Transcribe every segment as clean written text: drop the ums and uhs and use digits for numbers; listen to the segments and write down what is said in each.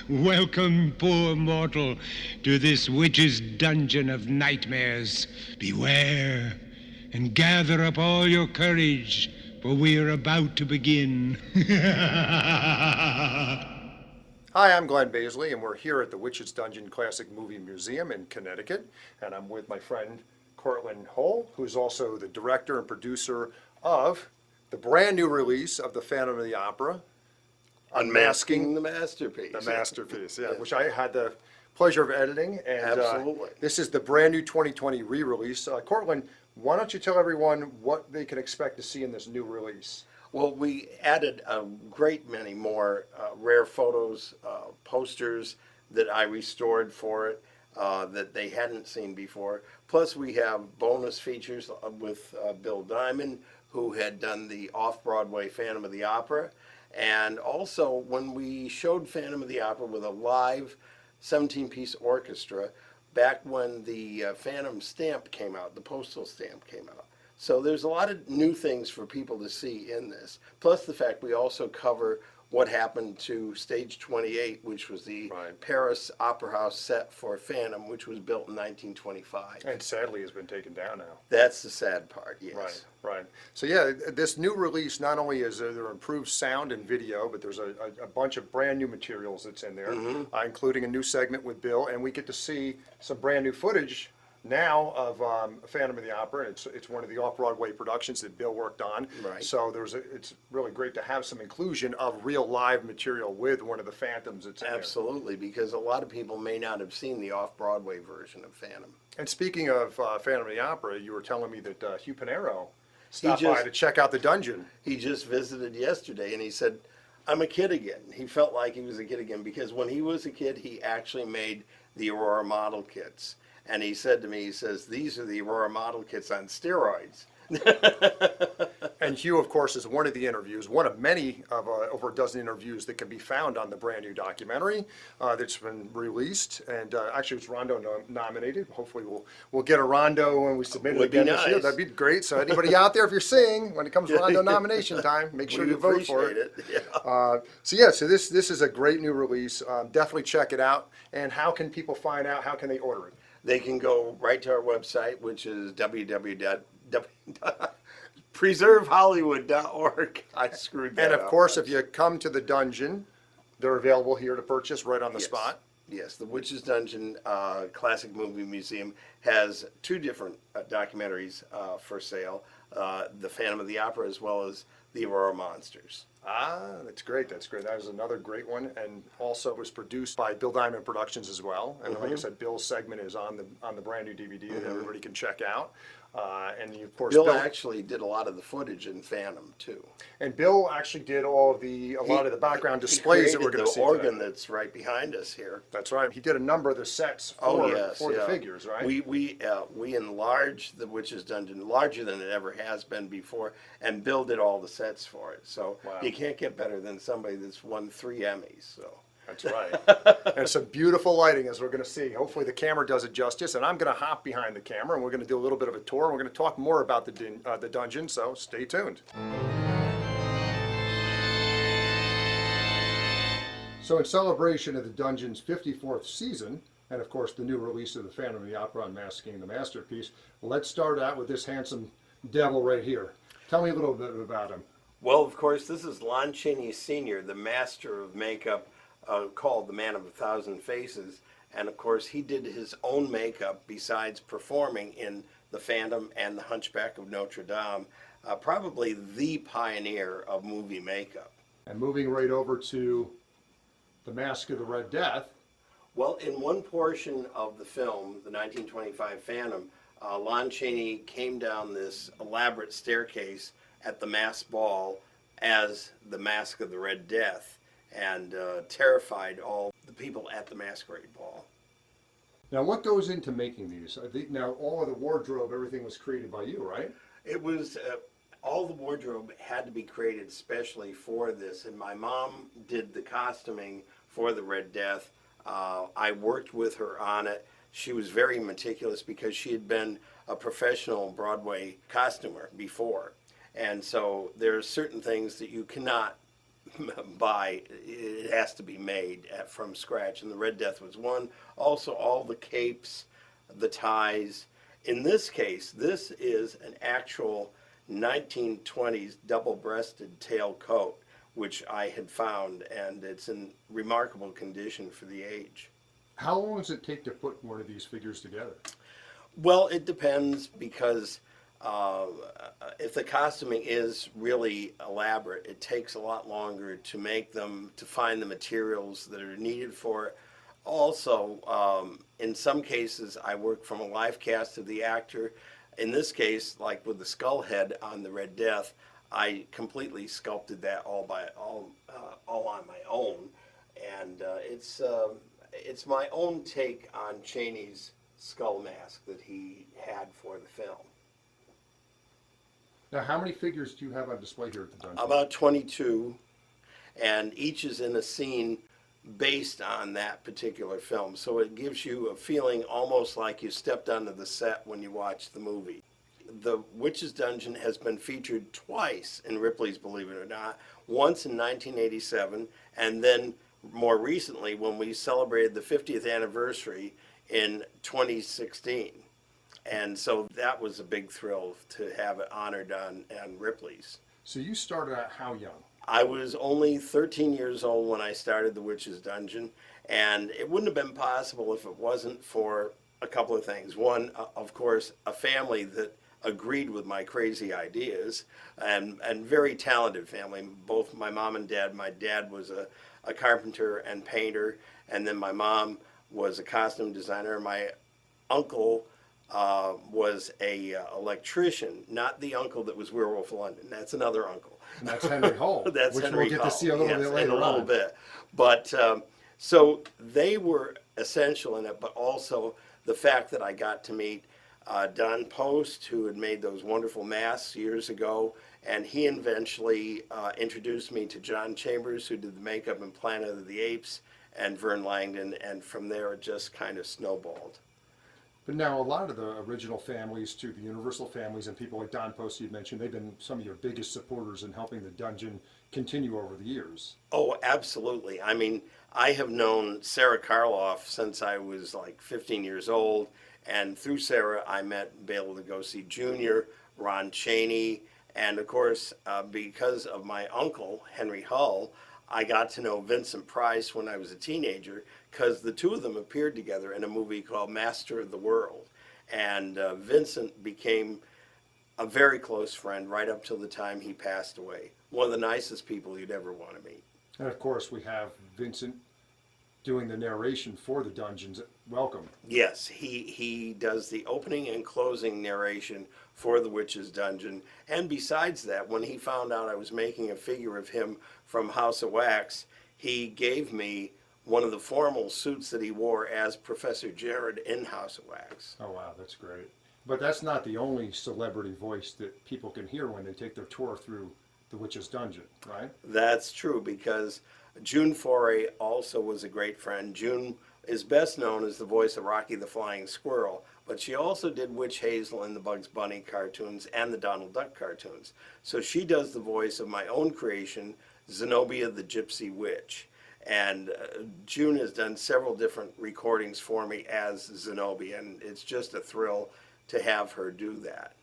Welcome, poor mortal, to this witch's dungeon of nightmares. Beware and gather up all your courage, for we are about to begin. Hi, I'm Glen Baisley, and we're here at the Witch's Dungeon Classic Movie Museum in Connecticut, and I'm with my friend Cortlandt Hull, who's also the director and producer of the brand new release of The Phantom of the Opera, Unmasking the Masterpiece. The Masterpiece, yeah, which I had the pleasure of editing, and Absolutely. this is the brand new 2020 re-release. Cortlandt, why don't you tell everyone what they can expect to see in this new release? Well, we added a great many more rare photos, posters that I restored for it that they hadn't seen before. Plus, we have bonus features with Bill Diamond, who had done the off-Broadway Phantom of the Opera. And also, when we showed Phantom of the Opera with a live 17-piece orchestra, back when the Phantom stamp came out, the postal stamp came out. So there's a lot of new things for people to see in this. Plus the fact we also cover what happened to Stage 28, which was the Paris Opera House set for Phantom, which was built in 1925. And sadly has been taken down now. That's the sad part, yes. Right. So yeah, this new release, not only is there improved sound and video, but there's a bunch of brand new materials that's in there, including a new segment with Bill, and we get to see some brand new footage now of Phantom of the Opera. It's one of the off-Broadway productions that Bill worked on. Right. So it's really great to have some inclusion of real live material with one of the Phantoms that's in there. Absolutely, because a lot of people may not have seen the off-Broadway version of Phantom. And speaking of Phantom of the Opera, you were telling me that Hugh Pinero stopped by to check out the dungeon. He just visited yesterday, and he said, I'm a kid again. He felt like he was a kid again, because when he was a kid, he actually made the Aurora model kits. And he said to me, he says, these are the Aurora model kits on steroids. And Hugh, of course, is one of the interviews, one of many of over a dozen interviews that can be found on the brand new documentary that's been released. And actually, it was Rondo nominated. Hopefully, we'll get a Rondo when we submit it again this year. That'd be great. So anybody out there, if you're seeing, when it comes to Rondo nomination time, make sure you vote for it. So this is a great new release. Definitely check it out. And how can people find out? How can they order it? They can go right to our website, which is preservehollywood.org. I screwed that up. And of course, if you come to the dungeon, they're available here to purchase right on the spot. Yes, the Witch's Dungeon Classic Movie Museum has two different documentaries for sale, The Phantom of the Opera as well as The Aurora Monsters. That's great. That was another great one, and also was produced by Bill Diamond Productions as well. And like I said, Bill's segment is on the brand new DVD that everybody can check out. And of course, Bill actually did a lot of the footage in Phantom too. And Bill actually did a lot of the background displays that we're going to see. The organ that's right behind us here. That's right. He did a number of the sets for the figures, right? We enlarged the Witch's Dungeon larger than it ever has been before, and Bill did all the sets for it. So you can't get better than somebody that's won 3 Emmys. So. That's right. And some beautiful lighting, as we're going to see. Hopefully the camera does it justice, and I'm going to hop behind the camera, and we're going to do a little bit of a tour, and we're going to talk more about the dungeon, so stay tuned. So in celebration of the dungeon's 54th season, and of course the new release of the Phantom of the Opera, Unmasking the Masterpiece, let's start out with this handsome devil right here. Tell me a little bit about him. Well, of course, this is Lon Chaney Sr., the master of makeup, called the Man of 1,000 Faces, and of course he did his own makeup besides performing in The Phantom and The Hunchback of Notre Dame, probably the pioneer of movie makeup. And moving right over to The Mask of the Red Death. Well, in one portion of the film, the 1925 Phantom, Lon Chaney came down this elaborate staircase at the masked ball as the Mask of the Red Death, and terrified all the people at the masquerade ball. Now, what goes into making these? Now, all of the wardrobe, everything was created by you, right? It was, all the wardrobe had to be created especially for this, and my mom did the costuming for the Red Death. I worked with her on it. She was very meticulous because she had been a professional Broadway costumer before. And so there are certain things that you cannot buy. It has to be made from scratch, and the Red Death was one. Also, all the capes, the ties. In this case, this is an actual 1920s double-breasted tail coat, which I had found, and it's in remarkable condition for the age. How long does it take to put one of these figures together? Well, it depends, because if the costuming is really elaborate, it takes a lot longer to make them, to find the materials that are needed for it. Also, in some cases, I work from a live cast of the actor. In this case, like with the skull head on the Red Death, I completely sculpted that all on my own, and it's my own take on Chaney's skull mask that he had for the film. Now, how many figures do you have on display here at the dungeon? About 22, and each is in a scene based on that particular film. So it gives you a feeling almost like you stepped onto the set when you watch the movie. The Witch's Dungeon has been featured twice in Ripley's Believe It or Not, once in 1987, and then more recently when we celebrated the 50th anniversary in 2016. And so that was a big thrill to have it honored on Ripley's. So you started out how young? I was only 13 years old when I started the Witch's Dungeon, and it wouldn't have been possible if it wasn't for a couple of things. One, of course, a family that agreed with my crazy ideas, and very talented family. Both my mom and dad. My dad was a carpenter and painter, and then my mom was a costume designer. My uncle was a electrician, not the uncle that was Werewolf of London. That's another uncle. And that's Henry Hull, That's which Henry we'll get Hull. to see a little bit later in a little on. bit. But so they were essential in it, but also the fact that I got to meet Don Post, who had made those wonderful masks years ago, and he eventually introduced me to John Chambers, who did the makeup in Planet of the Apes, and Vern Langdon, and from there it just kind of snowballed. But now a lot of the original families, too, the Universal families and people like Don Post you mentioned, they've been some of your biggest supporters in helping the dungeon continue over the years. Oh, absolutely. I mean, I have known Sarah Karloff since I was like 15 years old, and through Sarah I met Bela Lugosi Jr., Ron Chaney, and of course, because of my uncle, Henry Hull, I got to know Vincent Price when I was a teenager, because the two of them appeared together in a movie called Master of the World. And Vincent became a very close friend right up till the time he passed away. One of the nicest people you'd ever want to meet. And of course, we have Vincent doing the narration for the dungeons. Welcome. Yes, he does the opening and closing narration for the Witch's Dungeon. And besides that, when he found out I was making a figure of him from House of Wax, he gave me one of the formal suits that he wore as Professor Jared in House of Wax. Oh, wow, that's great. But that's not the only celebrity voice that people can hear when they take their tour through the Witch's Dungeon, right? That's true, because June Foray also was a great friend. June is best known as the voice of Rocky the Flying Squirrel, but she also did Witch Hazel in the Bugs Bunny cartoons and the Donald Duck cartoons. So she does the voice of my own creation, Zenobia the Gypsy Witch. And June has done several different recordings for me as Zenobia, and it's just a thrill to have her do that.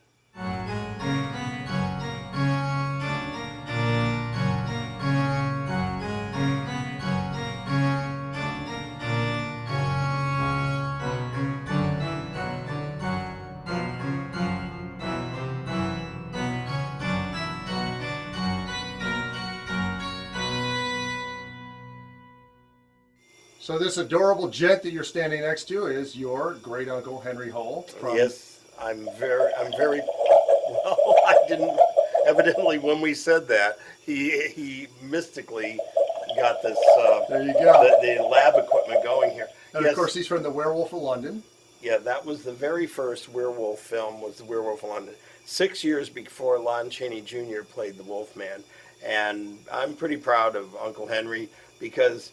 So this adorable gent that you're standing next to is your great uncle Henry Hull. Yes, I'm very. Well, I didn't. Evidently, when we said that, he mystically got this. There you go. The lab equipment going here. And Yes. of course, he's from the Werewolf of London. Yeah, that was the very first werewolf film, was the Werewolf of London. 6 years before Lon Chaney Jr. played the Wolfman. And I'm pretty proud of Uncle Henry, because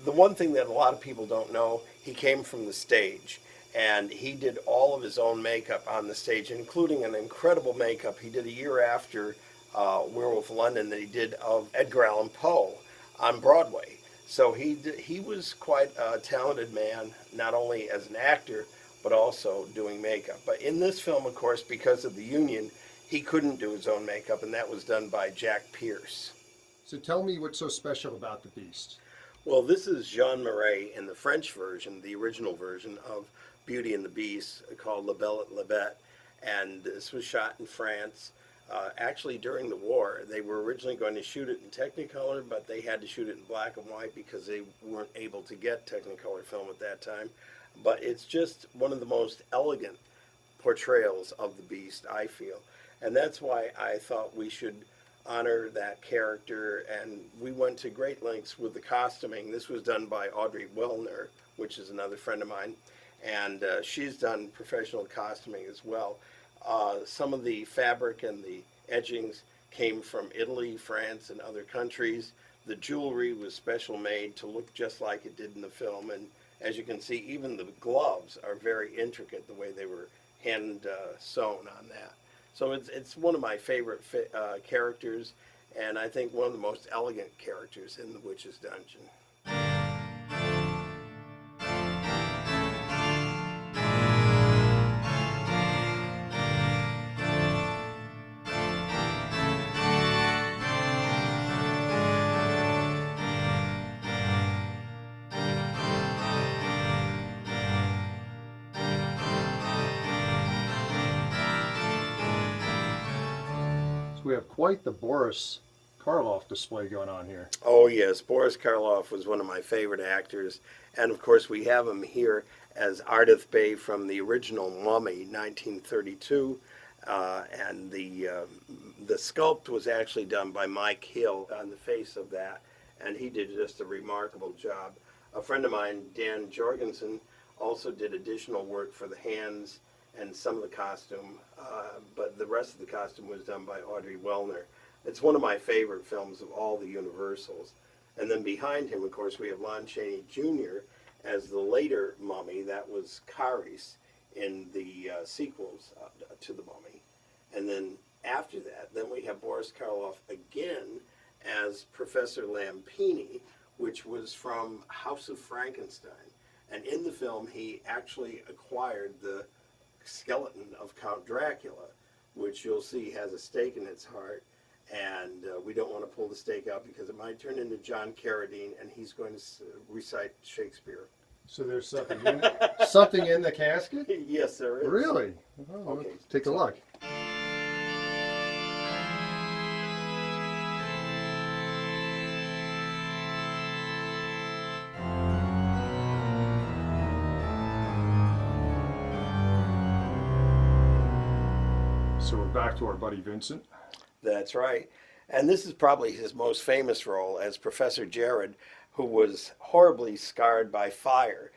the one thing that a lot of people don't know, he came from the stage. And he did all of his own makeup on the stage, including an incredible makeup he did a year after Werewolf of London that he did of Edgar Allan Poe. on Broadway. So he was quite a talented man, not only as an actor, but also doing makeup. But in this film, of course, because of the union, he couldn't do his own makeup, and that was done by Jack Pierce. So tell me what's so special about the Beast. Well, this is Jean Marais in the French version, the original version of Beauty and the Beast, called La Belle et la Bête. And this was shot in France. Actually, during the war, they were originally going to shoot it in Technicolor, but they had to shoot it in black and white because they weren't able to get Technicolor film at that time. But it's just one of the most elegant portrayals of the Beast, I feel. And that's why I thought we should honor that character, and we went to great lengths with the costuming. This was done by Audrey Wellner, which is another friend of mine, and she's done professional costuming as well. Some of the fabric and the edgings came from Italy, France, and other countries. The jewelry was special made to look just like it did in the film, and as you can see, even the gloves are very intricate, the way they were hand sewn on that. So it's one of my favorite characters, and I think one of the most elegant characters in the Witch's Dungeon. We have quite the Boris Karloff display going on here. Oh yes, Boris Karloff was one of my favorite actors, and of course we have him here as Ardith Bey from the original Mummy, 1932, and the sculpt was actually done by Mike Hill on the face of that, and he did just a remarkable job. A friend of mine, Dan Jorgensen, also did additional work for the hands and some of the costume, but the rest of the costume was done by Audrey Wellner. It's one of my favorite films of all the Universals. And then behind him, of course, we have Lon Chaney Jr. as the later Mummy. That was Caris in the sequels to the Mummy. And then after that, then we have Boris Karloff again as Professor Lampini, which was from House of Frankenstein. And in the film, he actually acquired the skeleton of Count Dracula, which you'll see has a stake in its heart, and we don't want to pull the stake out because it might turn into John Carradine, and he's going to recite Shakespeare. So there's something in the casket? Yes, there is. Really? Oh, Okay, let's take a look. So we're back to our buddy Vincent. That's right. And this is probably his most famous role as Professor Jared, who was horribly scarred by fire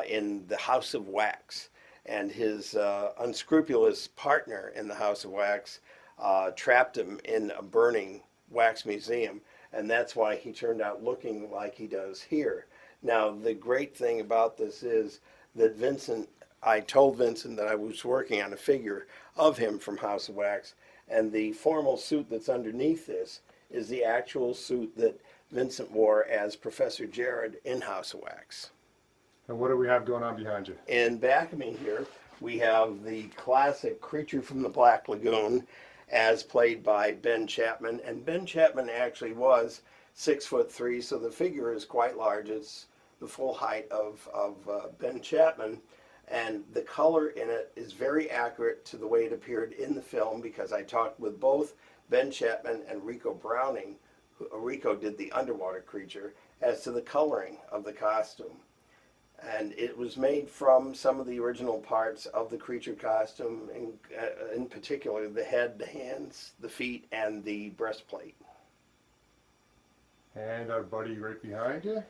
in the House of Wax. And his unscrupulous partner in the House of Wax trapped him in a burning wax museum. And that's why he turned out looking like he does here. Now, the great thing about this is that I told Vincent that I was working on a figure of him from House of Wax, and the formal suit that's underneath this is the actual suit that Vincent wore as Professor Jared in House of Wax. And what do we have going on behind you? In back of me here, we have the classic Creature from the Black Lagoon, as played by Ben Chapman. And Ben Chapman actually was 6'3", so the figure is quite large. It's the full height of Ben Chapman. And the color in it is very accurate to the way it appeared in the film, because I talked with both Ben Chapman and Rico Browning. Rico did the underwater creature, as to the coloring of the costume. And it was made from some of the original parts of the creature costume, in particular the head, the hands, the feet, and the breastplate. And our buddy right behind you?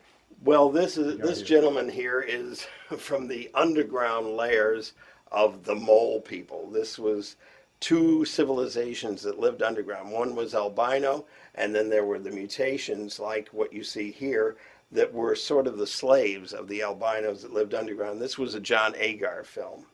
Well, this gentleman here is from the underground layers of the mole people. This was two civilizations that lived underground. One was albino, and then there were the mutations like what you see here that were sort of the slaves of the albinos that lived underground. This was a John Agar film.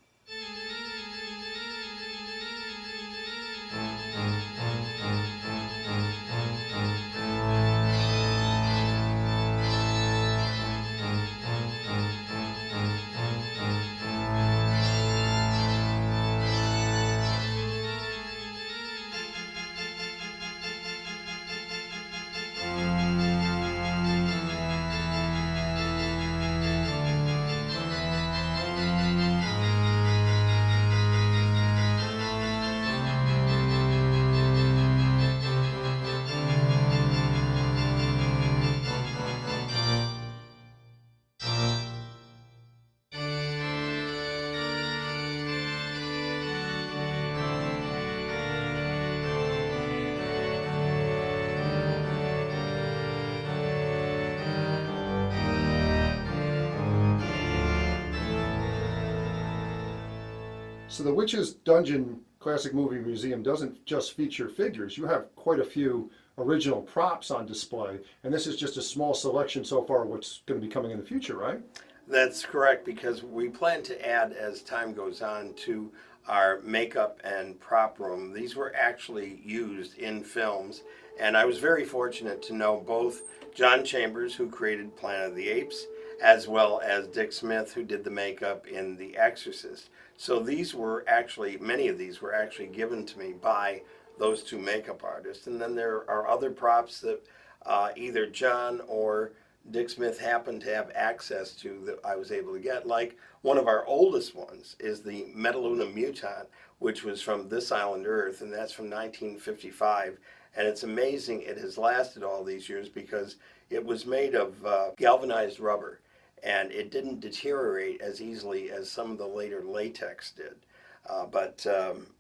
So the Witch's Dungeon Classic Movie Museum doesn't just feature figures. You have quite a few original props on display, and this is just a small selection so far of what's going to be coming in the future, right? That's correct, because we plan to add, as time goes on, to our makeup and prop room. These were actually used in films, and I was very fortunate to know both John Chambers, who created Planet of the Apes, as well as Dick Smith, who did the makeup in The Exorcist. So these were actually, many of these were actually given to me by those two makeup artists. And then there are other props that either John or Dick Smith happened to have access to that I was able to get. Like one of our oldest ones is the Metaluna Mutant, which was from This Island Earth, and that's from 1955. And it's amazing it has lasted all these years because it was made of galvanized rubber, and it didn't deteriorate as easily as some of the later latex did. But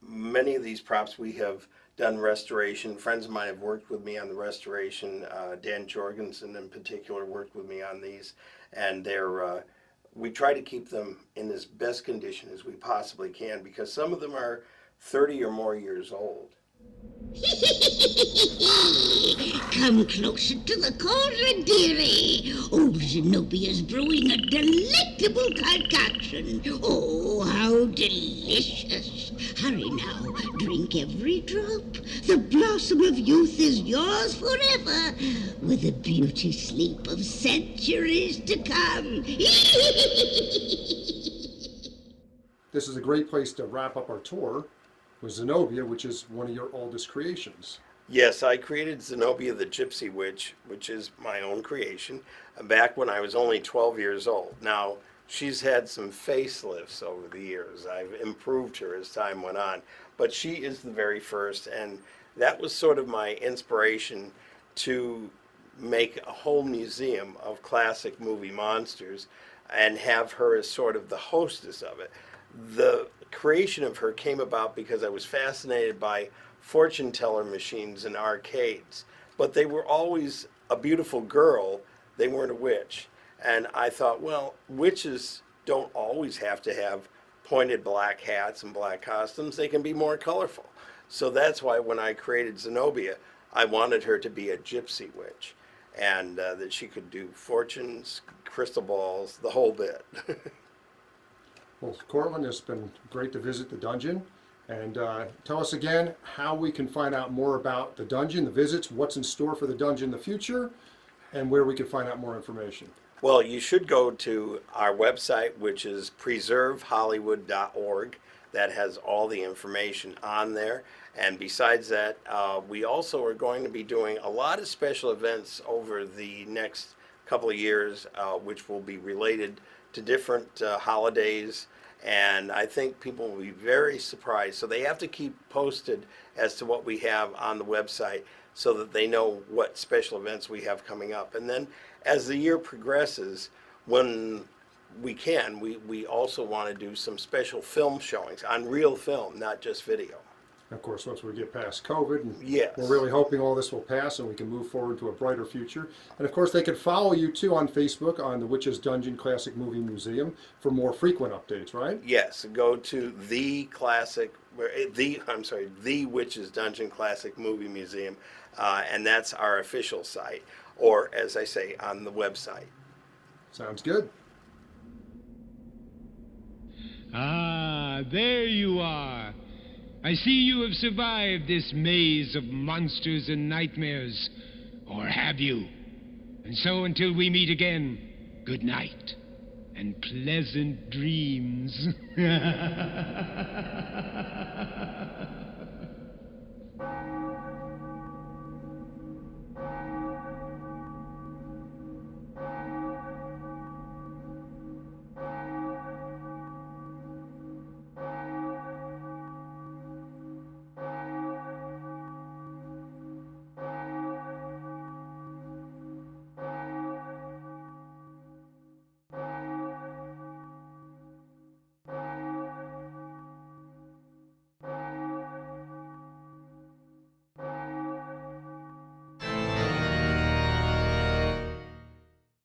many of these props we have done restoration. Friends of mine have worked with me on the restoration. Dan Jorgensen in particular worked with me on these, and they're we try to keep them in as best condition as we possibly can, because some of them are 30 or more years old. Come closer to the cauldron, dearie. Old Zenobia's brewing a delectable concoction. Oh, how delicious. Hurry now, drink every drop. The blossom of youth is yours forever, with a beauty sleep of centuries to come. This is a great place to wrap up our tour with Zenobia, which is one of your oldest creations. Yes, I created Zenobia the Gypsy Witch, which is my own creation, back when I was only 12 years old. Now, she's had some facelifts over the years. I've improved her as time went on, but she is the very first, and that was sort of my inspiration to make a whole museum of classic movie monsters and have her as sort of the hostess of it. The creation of her came about because I was fascinated by fortune teller machines in arcades, but they were always a beautiful girl. They weren't a witch. And I thought, well, witches don't always have to have pointed black hats and black costumes. They can be more colorful. So that's why when I created Zenobia, I wanted her to be a gypsy witch, and that she could do fortunes, crystal balls, the whole bit. Well, Cortlandt, it's been great to visit the dungeon. And tell us again how we can find out more about the dungeon, the visits, what's in store for the dungeon in the future, and where we can find out more information. Well, you should go to our website, which is preservehollywood.org. That has all the information on there. And besides that, we also are going to be doing a lot of special events over the next couple of years, which will be related to different holidays. And I think people will be very surprised. So they have to keep posted as to what we have on the website so that they know what special events we have coming up. And then as the year progresses, when we can, we also want to do some special film showings on real film, not just video. Of course, once we get past COVID, and Yes. we're really hoping all this will pass and we can move forward to a brighter future. And of course, they can follow you too on Facebook on the Witch's Dungeon Classic Movie Museum for more frequent updates, right? Yes, go to the Witch's Dungeon Classic Movie Museum, and that's our official site, or as I say, on the website. Sounds good. Ah, there you are. I see you have survived this maze of monsters and nightmares. Or have you? And so until we meet again, good night and pleasant dreams.